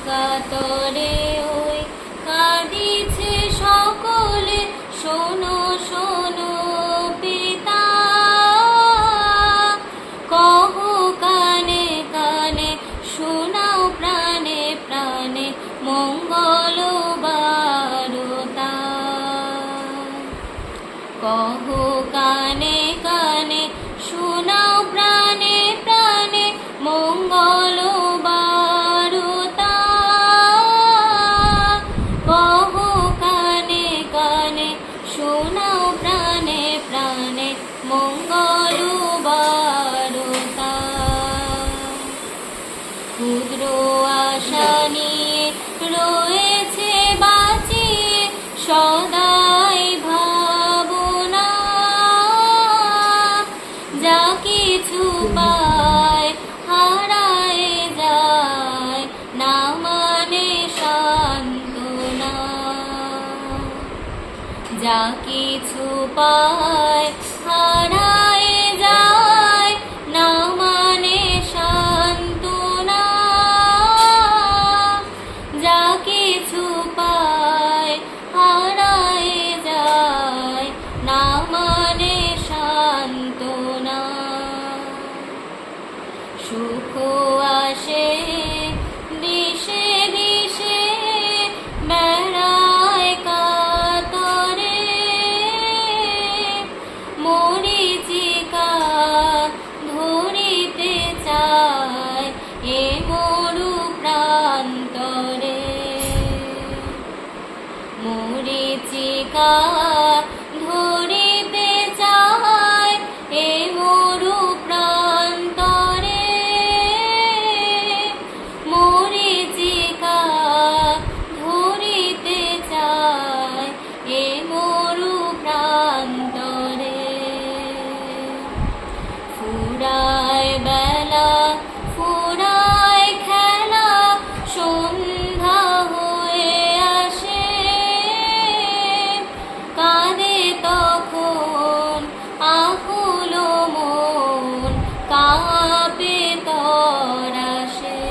কাতরে ওই কাঁদিছে সকলে, শোনো শোনো পিতা, কহো কানে কানে, শোনাও প্রাণে প্রাণে মঙ্গল বারতা। কহো কানে কানে, শোনাও প্রাণে প্রাণে মঙ্গল বারতা। কহো কানে কানে, শোনাও প্রাণে প্রাণে মঙ্গল বারতা। ক্ষুদ্র আশা নিয়ে রয়েছে বাঁচিয়ে সদাই ভাবনা, যা কিছু পায় হারায় যায় না মানে সান্ত্বনা। যা কিছু পায় হারায় যায় না মানে সান্ত্বনা। যা কিছু পায় হারায় যায় না মানে সান্ত্বনা। সুখ আসে দিশে দিশে বেড়ায় কাতরে, মরীচিকা ধরিতে চায় এ মরু প্রান্তরে। মরীচিকা ধরিতে চায় এ মরু প্রান্তরে। মরীচিকা ধরিতে চায় এ মরু প্রান্তরে। ফুরায় বেলা ফুরায় খেলা, সন্ধ্যা হয়ে আসে, কাঁদে তখন আকুল মন, কাঁপে তর আসে।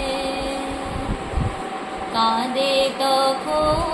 কাঁদে তখন